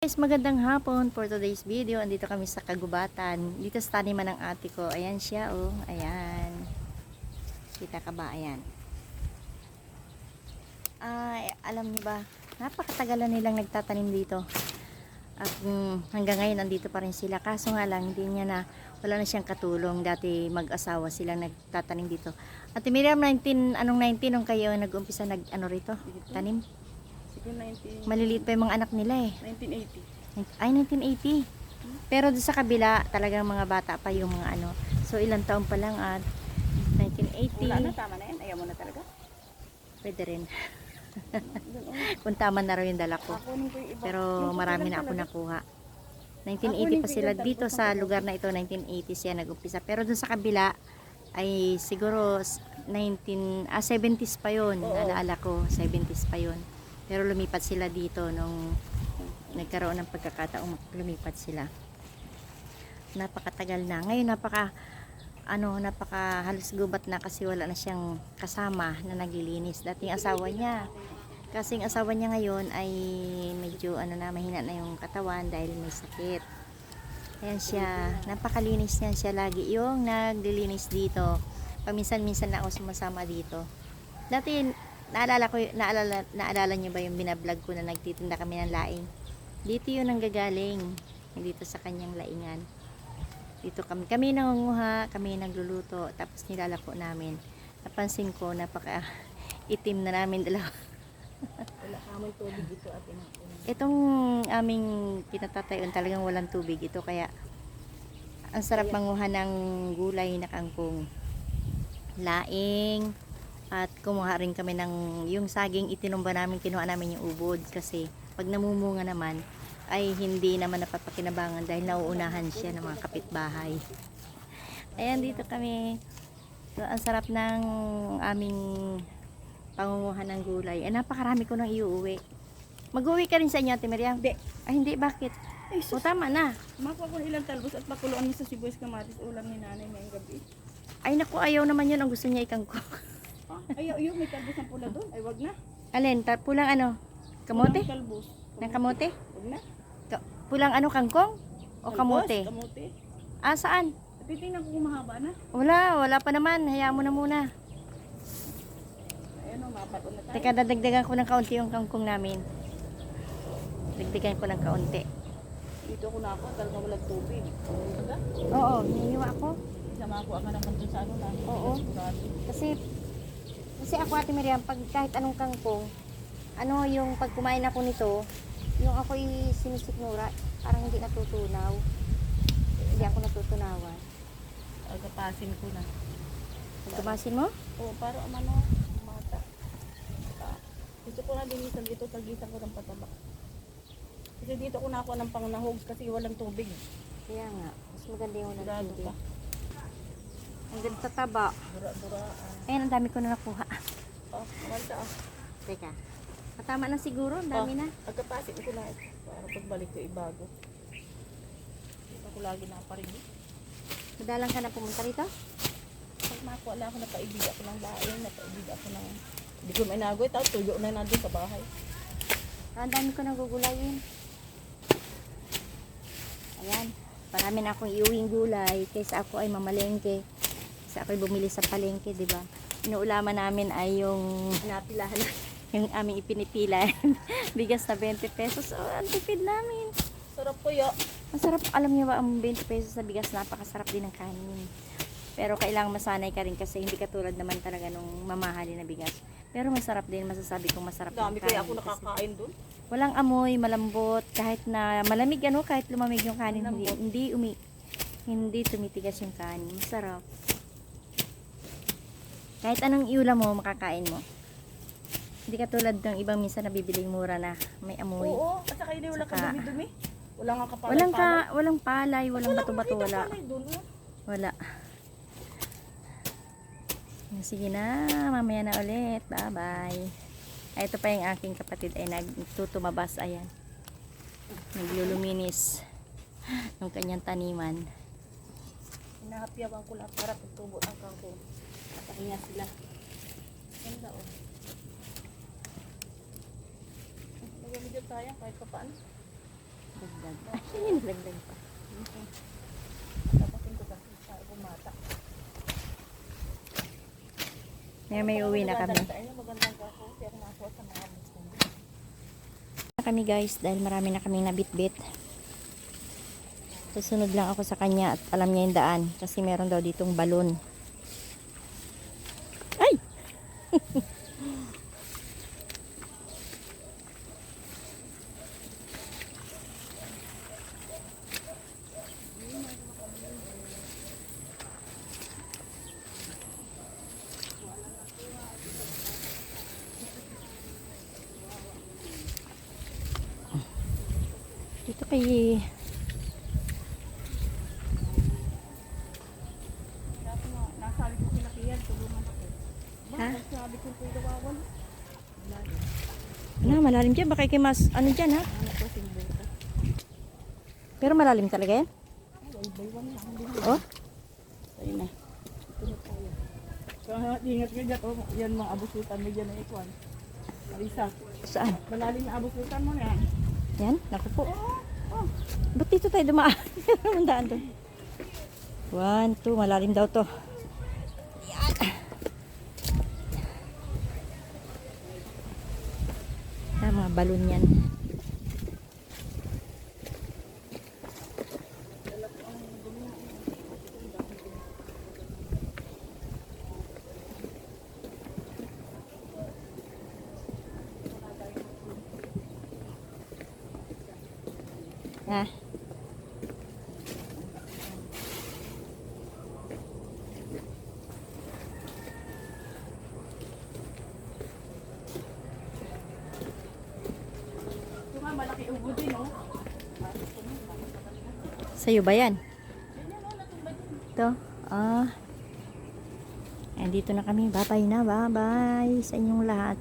Guys, magandang hapon for today's video. Andito kami sa kagubatan. Dito sa taniman ng ate ko. Ayan siya, oh. Ayan. Kita ka ba? Ayan. Ay, alam niyo ba, napakatagal na nilang nagtatanim dito. At hanggang ngayon, andito pa rin sila. Kaso nga lang, hindi niya na, wala na siyang katulong. Dati mag-asawa silang nagtatanim dito. Ate Miriam, 19 nung kayo nag-umpisa rito? Tanim? 19, Maliliit pa yung mga anak nila eh. 1980. Ay, 1980. Pero doon sa kabila, talagang mga bata pa yung mga ano. So, ilang taon pa lang at 1980. Wala na, tama na yan. Ayaw mo na talaga. Pwede rin. Kung tama na raw yung dala ko. Kunin ko yung iba. Pero Yung marami kukulang na ako talaga. nakuha. 1980 pa sila dito sa lugar na ito. 1980 siya nag-umpisa. Pero doon sa kabila, ay siguro 70s pa yun. Oo. Alaala ko, 70s pa yun. Pero lumipat sila dito nung nagkaroon ng pagkakataong lumipat sila. Napakatagal na. Ngayon napaka halos gubat na kasi wala na siyang kasama na naglilinis. Dating asawa niya. Kasing asawa niya ngayon ay medyo mahina na yung katawan dahil may sakit. Ayan siya. Napakalinis niyan siya lagi. Yung naglilinis dito. Paminsan-minsan na ako sumasama dito. Dati naalala niyo ba yung binablog ko na nagtitinda kami ng laing? Dito yun ang gagaling. Dito sa kanyang laingan. Dito kami nangunguha, kami nagluluto, tapos nilalako namin. Napansin ko, napaka itim na namin dalawa. Wala kamay tubig ito at Itong aming pinatatayon talagang walang tubig ito, kaya ang sarap manguha ng gulay na kangkong, laing, at kumuha rin kami ng yung saging itinumba namin, kinuha namin yung ubod kasi pag namumunga naman ay hindi naman napapakinabangan dahil nauunahan siya ng mga kapitbahay. Ayan, dito kami. So, ang sarap ng aming pangunguha ng gulay. Napakarami ko nang iuwi. Mag-uwi ka rin sa inyo, Ate Miriam? Hindi. Ay, hindi. Bakit? Ay, O, tama na. makuha ko ilang talbos at pakuluan mo sa sibuyas kamatis ulam ni nanay ngayong gabi. Ay, naku, ayaw naman yun. Ang gusto niya ikangkok. Ayaw, may talbos ng pula doon. Ay, wag na. Alin? Pulang kamote? Pulang talbos. Ng kamote? Wag na. Pulang kangkong? O Talbos, kamote? Kamote. Saan? Titingnan ko kung mahaba na. Wala pa naman. Hayaan mo na muna. Ayan o, mapato na tayo. Teka, dadagdagan ko ng kaunti yung kangkong namin. Dagdagan ko ng kaunti. Dito ko na ako, talagang walang tubig. Diba? Oo, hinihiwa ako. Isama ko ang naman doon sa ano na. Oo. Sigurado. Kasi ako, Ate Miriam, pag kahit anong kangkong, yung pag kumain ako nito, yung ako'y sinisikmura, parang hindi natutunaw. Hindi ako natutunawan. Agapasin ko na. Pagkabasin mo? Oo, para mata. Gusto ko na linisan dito, tagisan ko ng pataba. Kasi dito ko nakuha ng pangnahog kasi walang tubig. Kaya nga, mas maganda yung Sigurado nagtubig. pa. Ang ganda sa taba. Dura-dura. Ayun, ang dami ko na nakuha. Oh, kamalta ah. Teka, tama na siguro, ang dami na. Agapasin ko na ito. Para pagbalik ko ibago. Dito ko lagi nakaparinig. Madalang ka na pumunta rito? Pag nakuha lang ako, napaibig ako ng laing, napaibig ako ng... Hindi ko mainagoy, tapos tuyo na nandun sa bahay. Ang dami ko nang gugulayin. Ayan, marami na akong iuwing gulay kaysa ako ay mamalengke. Kaysa ako ay bumili sa palengke, di ba? Inuulaman namin ay yung Pinapilahan na. yung aming ipinipilan. Bigas na 20 pesos. Oh, ang tipid namin. Sarap po yo. Masarap, alam niyo ba, ang 20 pesos sa bigas, napakasarap din ng kanin. Pero kailangan masanay ka rin kasi hindi katulad naman talaga nung mamahali na bigas. Pero masarap din, masasabi kong masarap Dami yung kaya kanin ako kasi nakakain dun. walang amoy, malambot, kahit na malamig kahit lumamig yung kanin, Malambot. hindi tumitigas yung kanin. Masarap. Kahit anong iulam mo, makakain mo. Hindi katulad ng ibang minsan nabibiling mura na may amoy. Oo, at saka hindi wala ka Saka- dumi-dumi. Wala nga kapalay-palay. Walang palay, walang bato-bato, makita wala. palay dun, oh. Wala. Sige na, mamaya na ulit. Bye-bye. Ay, ito pa yung aking kapatid ay nagtutumabas. Ayan. Nagluluminis ng kanyang taniman. Hinahapyawan ko lang para pagtubo ang kangkong. Nakahinga sila. Ganda oh. Medyo sayang kahit pa paano. nalaglag. Ay, nalaglag pa. Tapasin ko sa bumata. May uwi na kami. Ayun, magandang ako. Pero nakuha sa mga amis ko. Na kami guys dahil marami na kaming nabitbit. Susunod lang ako sa kanya at alam niya yung daan kasi meron daw ditong balon. Ay! Dito kay Nasabi ko sila kaya, tulungan ako. Ha? Sabi ko kung kawawan. malalim dyan. Baka kay mas ano dyan ha? Ano ko simbuto. Pero malalim talaga yan. Ay, baywang lang. Hindi Oh? Ayun na. Tulog tayo. So, ingat ka dyan. Oh, yan mga abusutan mo dyan na ikuan. Marisa, Saan? malalim na abusutan mo yan. Yan? Naku po. Oh, Ba't dito tayo dumaan? Ang daan doon. 1, 2. Malalim daw to. Yan. Mga balon yan. Ha? ito nga malaki ubo din, oh. Sa'yo ba yan? Ito? Ah. Andito na kami. Bye-bye na. Bye-bye sa inyong lahat.